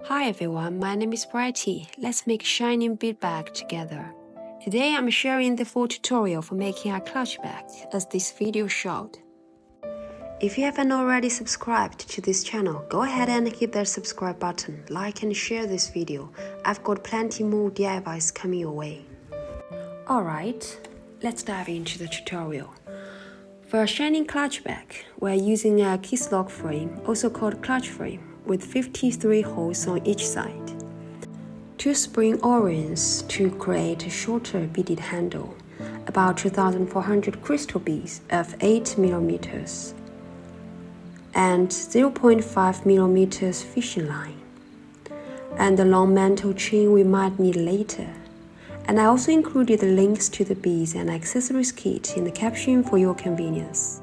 Hi everyone, my name is Brighty. Let's make shining bead bag together. Today I'm sharing the full tutorial for making a clutch bag as this video showed. If you haven't already subscribed to this channel, go ahead and hit that subscribe button, like and share this video. I've got plenty more DIYs coming your way. Alright, let's dive into the tutorial. For a shining clutch bag, we're using a kiss lock frame, also called clutch frame, with 53 holes on each side. 2 spring O-rings to create a shorter beaded handle, about 2,400 crystal beads of 8 mm, and 0.5 mm fishing line, and the long mantle chain we might need later. And I also included the links to the beads and accessories kit in the caption for your convenience.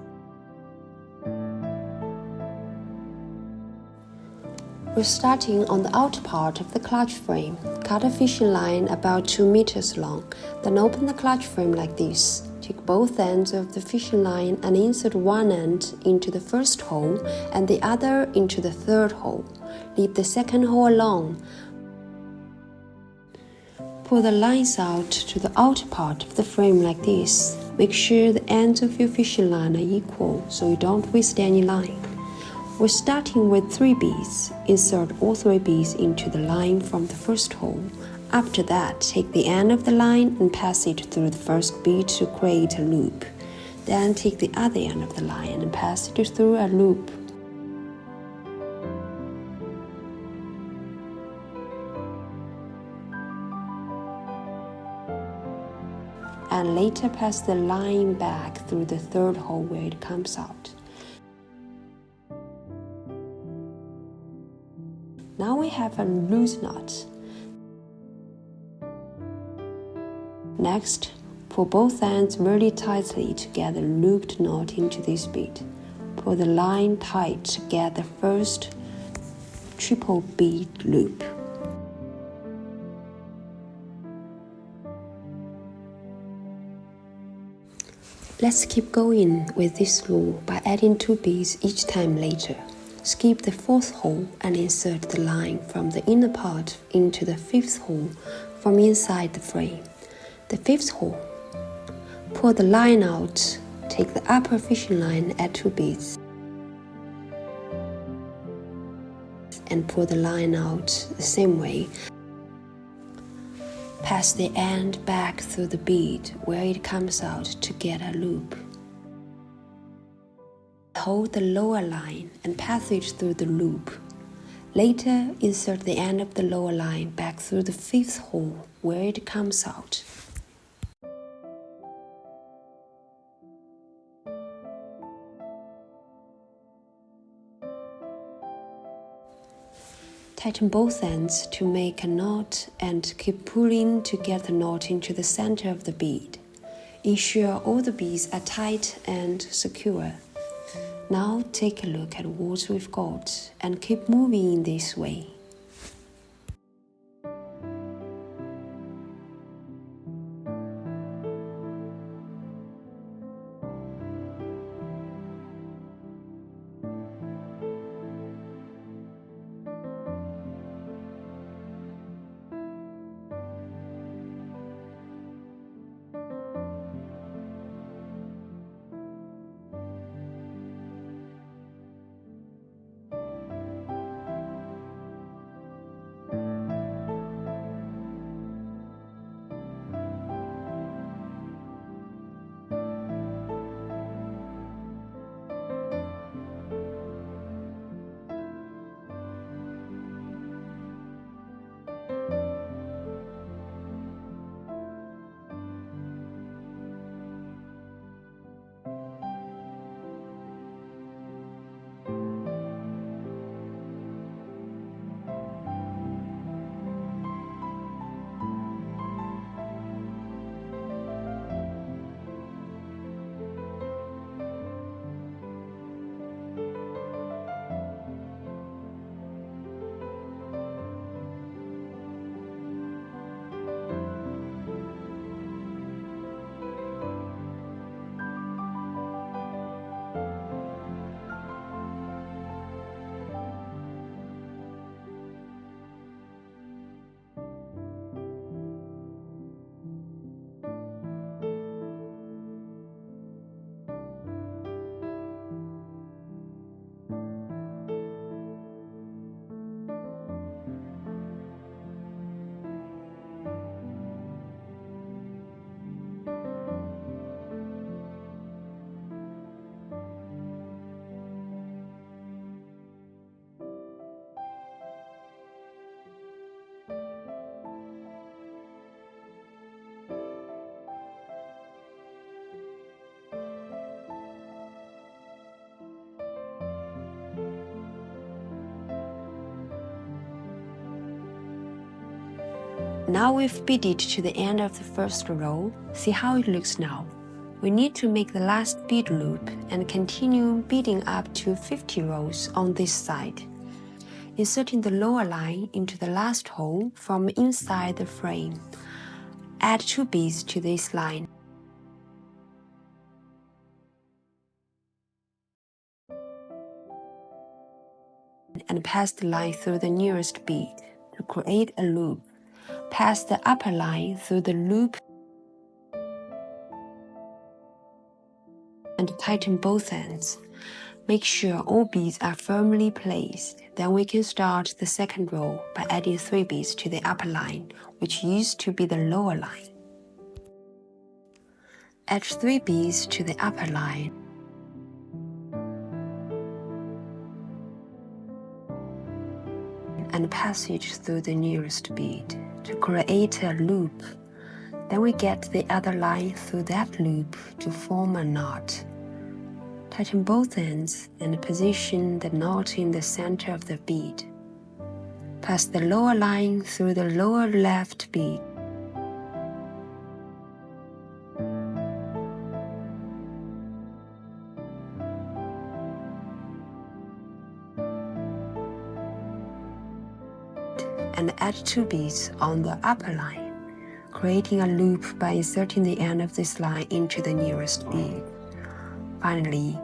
We're starting on the outer part of the clutch frame. Cut a fishing line about 2 meters long, then open the clutch frame like this. Take both ends of the fishing line and insert one end into the first hole and the other into the third hole. Leave the second hole alone. Pull the lines out to the outer part of the frame like this. Make sure the ends of your fishing line are equal so you don't waste any line. We're starting with 3 beads. Insert all 3 beads into the line from the first hole. After that, take the end of the line and pass it through the first bead to create a loop. Then take the other end of the line and pass it through a loop. And later pass the line back through the third hole where it comes out. Now we have a loose knot. Next, pull both ends very tightly to get the looped knot into this bead. Pull the line tight to get the first triple bead loop. Let's keep going with this rule by adding 2 beads each time later. Skip the 4th hole and insert the line from the inner part into the 5th hole from inside the frame. The 5th hole. Pull the line out, take the upper fishing line, add 2 beads, and pull the line out the same way. Pass the end back through the bead where it comes out to get a loop. Hold the lower line and pass it through the loop. Later, insert the end of the lower line back through the 5th hole where it comes out. Tighten both ends to make a knot and keep pulling to get the knot into the center of the bead. Ensure all the beads are tight and secure. Now take a look at what we've got and keep moving in this way. Now we've beaded to the end of the first row. See how it looks now. We need to make the last bead loop and continue beading up to 50 rows on this side. Inserting the lower line into the last hole from inside the frame. Add 2 beads to this line. And pass the line through the nearest bead to create a loop. Pass the upper line through the loop and tighten both ends. Make sure all beads are firmly placed. Then we can start the second row by adding 3 beads to the upper line, which used to be the lower line. Add 3 beads to the upper line. And passage through the nearest bead to create a loop. Then we get the other line through that loop to form a knot. Tighten both ends and position the knot in the center of the bead. Pass the lower line through the lower left bead. And add 2 beads on the upper line, creating a loop by inserting the end of this line into the nearest bead. Finally,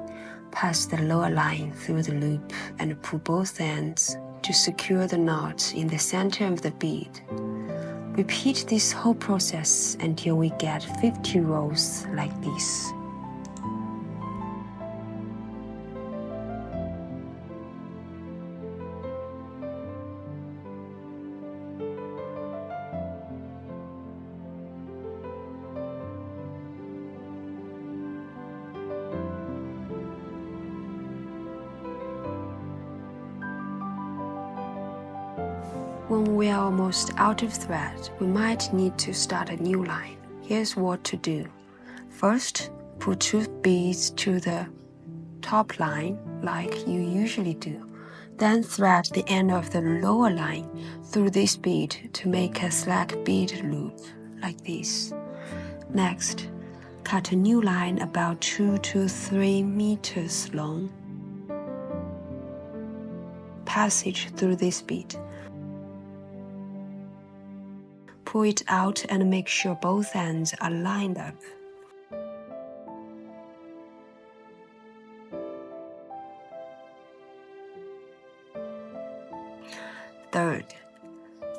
pass the lower line through the loop and pull both ends to secure the knot in the center of the bead. Repeat this whole process until we get 50 rows like this. When we are almost out of thread, we might need to start a new line. Here's what to do. First, put 2 beads to the top line like you usually do. Then thread the end of the lower line through this bead to make a slack bead loop like this. Next, cut a new line about 2 to 3 meters long. Passage through this bead. Pull it out and make sure both ends are lined up. Third,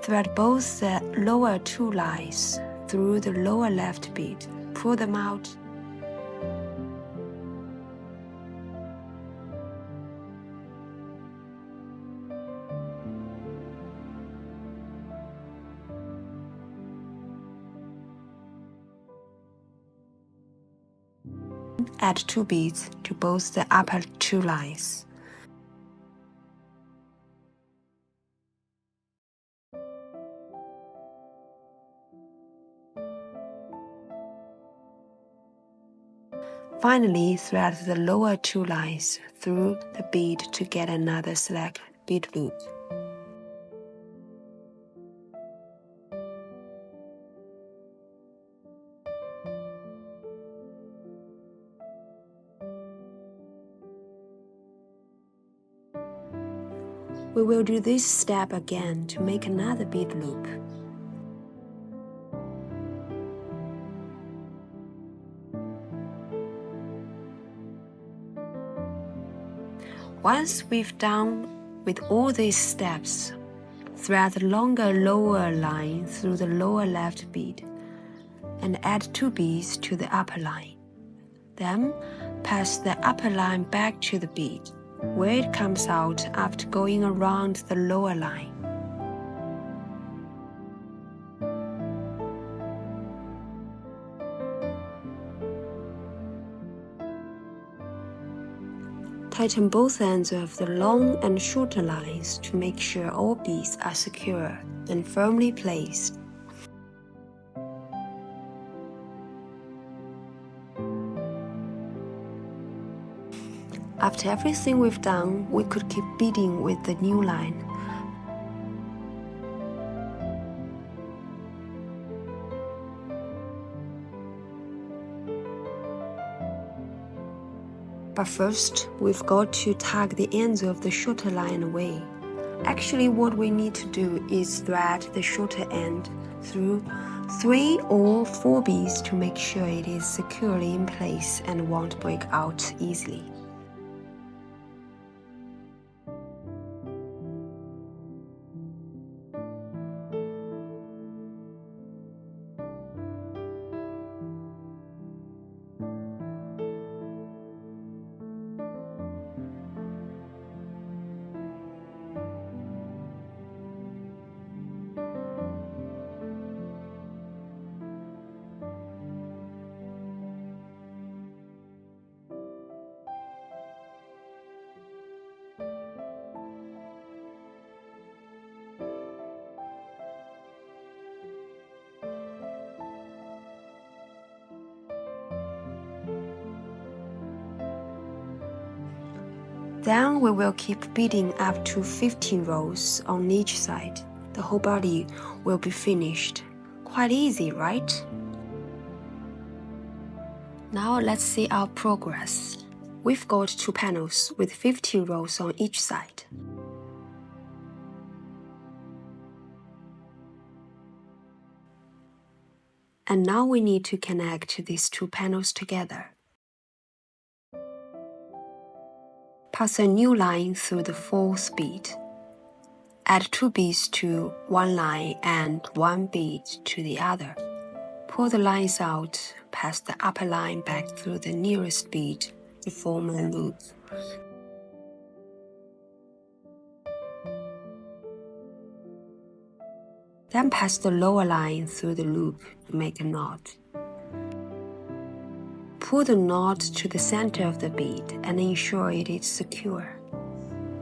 thread both the lower 2 lines through the lower left bead. Pull them out. Add 2 beads to both the upper 2 lines. Finally, thread the lower 2 lines through the bead to get another slack bead loop. We will do this step again to make another bead loop. Once we've done with all these steps, thread the longer lower line through the lower left bead and add 2 beads to the upper line. Then pass the upper line back to the bead, where it comes out after going around the lower line. Tighten both ends of the long and shorter lines to make sure all beads are secure and firmly placed. After everything we've done, we could keep beading with the new line. But first, we've got to tug the ends of the shorter line away. Actually, what we need to do is thread the shorter end through 3 or 4 beads to make sure it is securely in place and won't break out easily. Then we will keep beading up to 15 rows on each side. The whole body will be finished. Quite easy, right? Now let's see our progress. We've got 2 panels with 15 rows on each side. And now we need to connect these 2 panels together. Pass a new line through the 4th bead. Add 2 beads to one line and 1 bead to the other. Pull the lines out, pass the upper line back through the nearest bead to form a loop. Then pass the lower line through the loop to make a knot. Pull the knot to the center of the bead and ensure it is secure.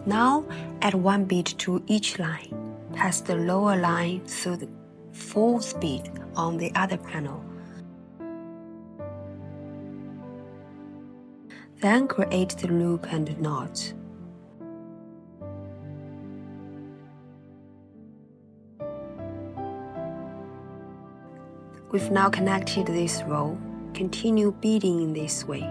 Now add 1 bead to each line. Pass the lower line through the 4th bead on the other panel. Then create the loop and knot. We've now connected this row. Continue beading in this way.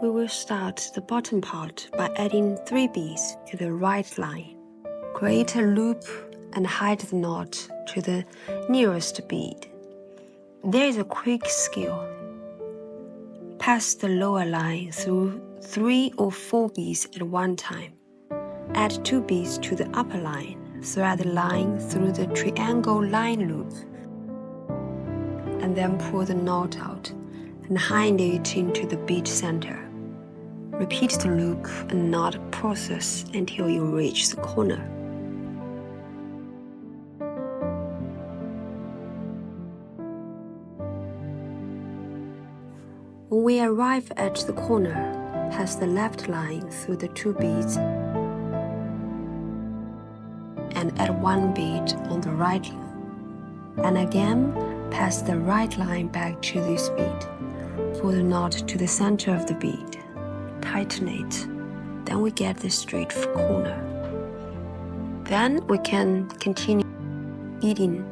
We will start the bottom part by adding 3 beads to the right line. Create a loop and hide the knot to the nearest bead. There is a quick skill. pass the lower line through 3 or 4 beads at one time. Add 2 beads to the upper line. Thread the line through the triangle line loop, and then pull the knot out and hide it into the bead center. Repeat the loop and knot process until you reach the corner. When we arrive at the corner, pass the left line through the 2 beads and add 1 bead on the right line. And again, pass the right line back to this bead. Pull the knot to the center of the bead. Tighten it. Then we get the straight corner. Then we can continue beading.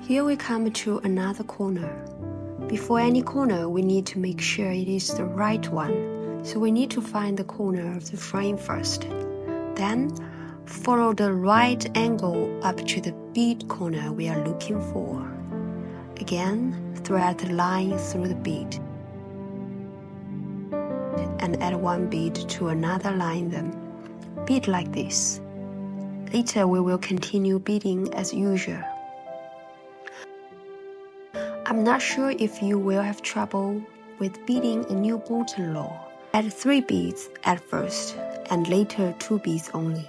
Here we come to another corner. Before any corner, we need to make sure it is the right one. So we need to find the corner of the frame first. Then, follow the right angle up to the bead corner we are looking for. Again, thread the line through the bead. And add 1 bead to another line then. Bead like this. Later we will continue beading as usual. I'm not sure if you will have trouble with beading a new buttonhole. Add 3 beads at first, and later 2 beads only.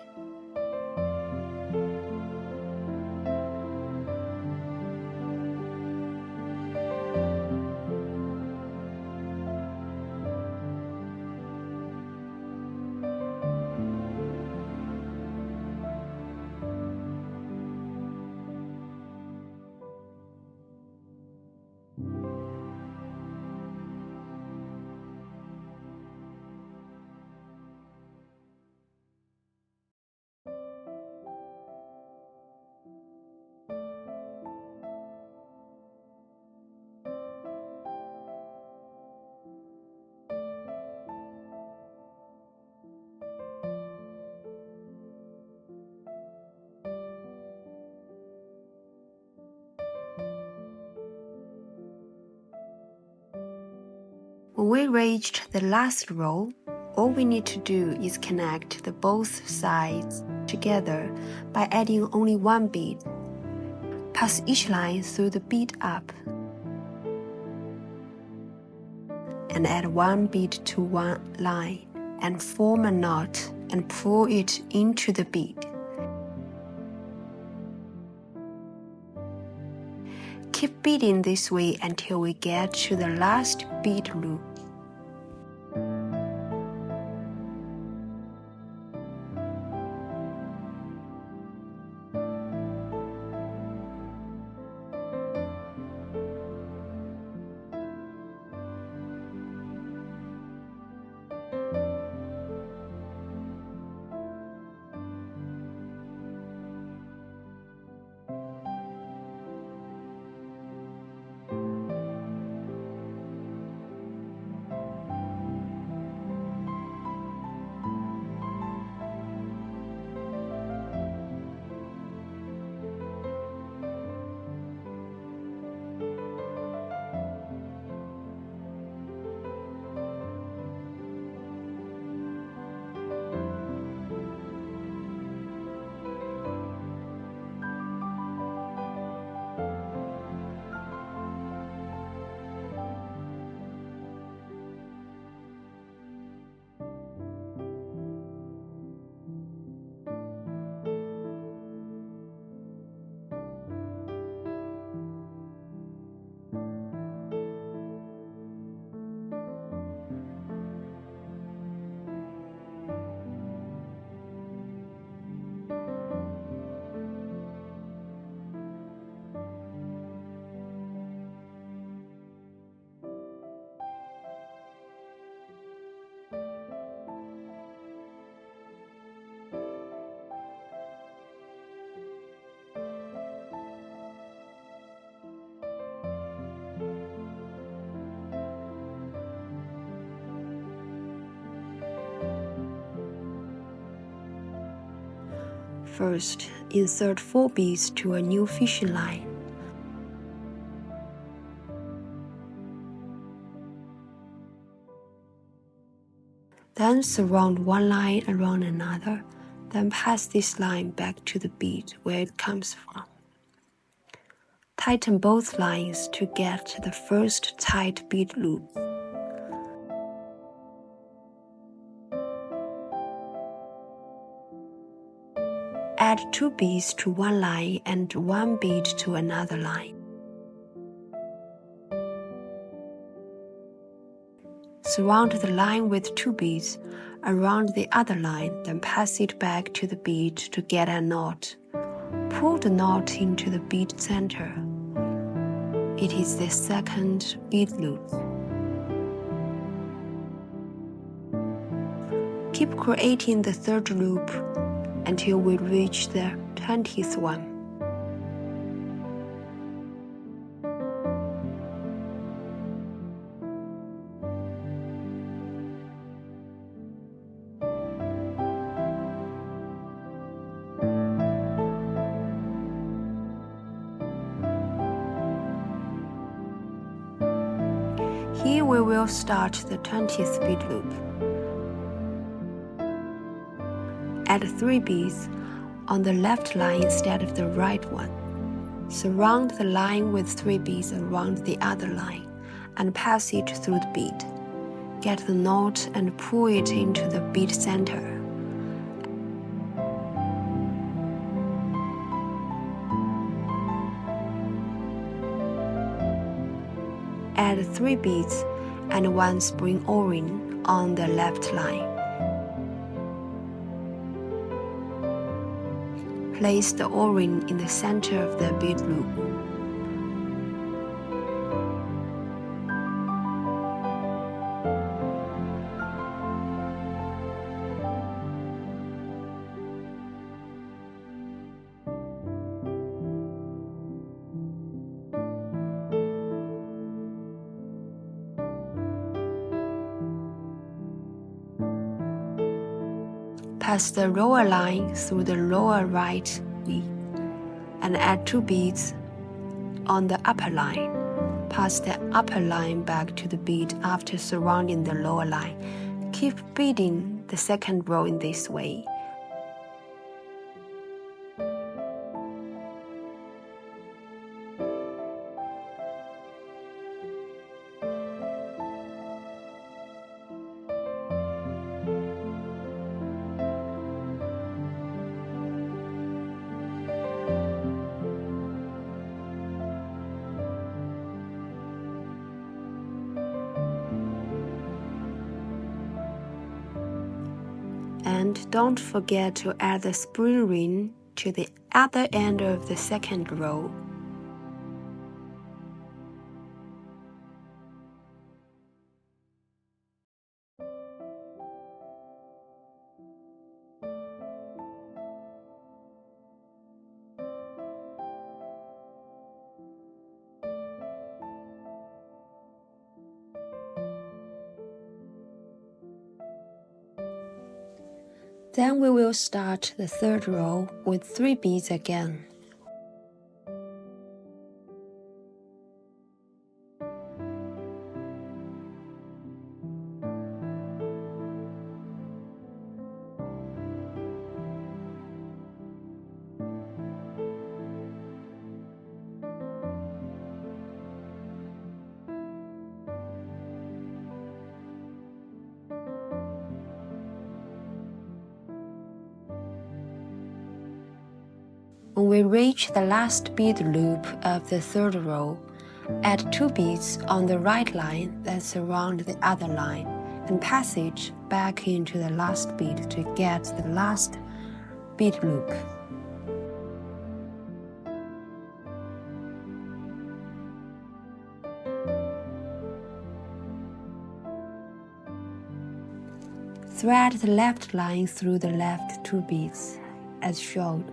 When we reached the last row, all we need to do is connect the both sides together by adding only 1 bead. Pass each line through the bead up and add 1 bead to 1 line and form a knot and pull it into the bead. Keep beading this way until we get to the last bead loop. First, insert 4 beads to a new fishing line. Then surround one line around another, then pass this line back to the bead where it comes from. Tighten both lines to get the first tight bead loop. Add 2 beads to one line and 1 bead to another line. Surround the line with 2 beads around the other line, then pass it back to the bead to get a knot. Pull the knot into the bead center. It is the second bead loop. Keep creating the third loop until we reach the 20th one. Here we will start the 20th bead loop. Add 3 beads on the left line instead of the right one. Surround the line with 3 beads around the other line and pass it through the bead. Get the knot and pull it into the bead center. Add 3 beads and 1 spring O-ring on the left line. Place the O-ring in the center of the bead loop. Pass the lower line through the lower right bead and add 2 beads on the upper line. Pass the upper line back to the bead after surrounding the lower line. Keep beading the second row in this way. And don't forget to add the spring ring to the other end of the second row. Then we will start the third row with 3 beads again. When we reach the last bead loop of the third row, add 2 beads on the right line that surround the other line and pass it back into the last bead to get the last bead loop. Thread the left line through the left 2 beads, as shown.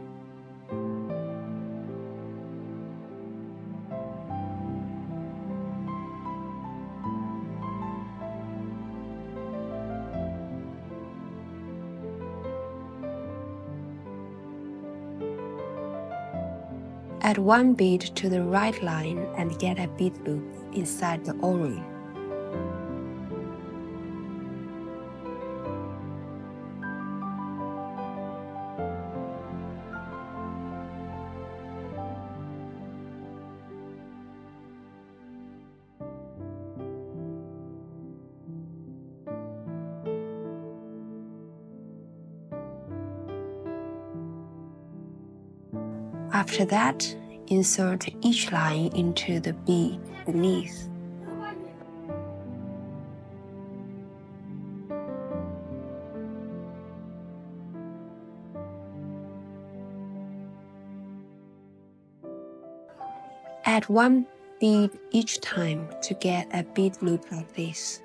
Add one bead to the right line and get a bead loop inside the O-ring. After that, insert each line into the bead beneath. Add one bead each time to get a bead loop like this.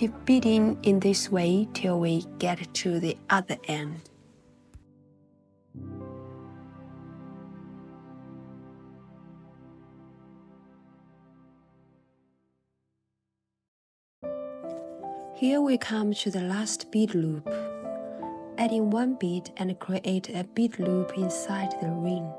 Keep beading in this way till we get to the other end. Here we come to the last bead loop. Add in one bead and create a bead loop inside the ring.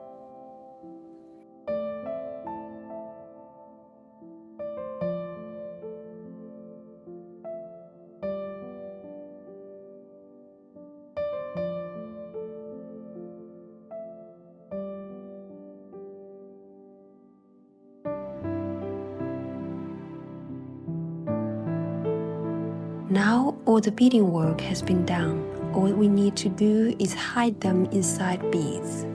Now all the beading work has been done. All we need to do is hide them inside beads.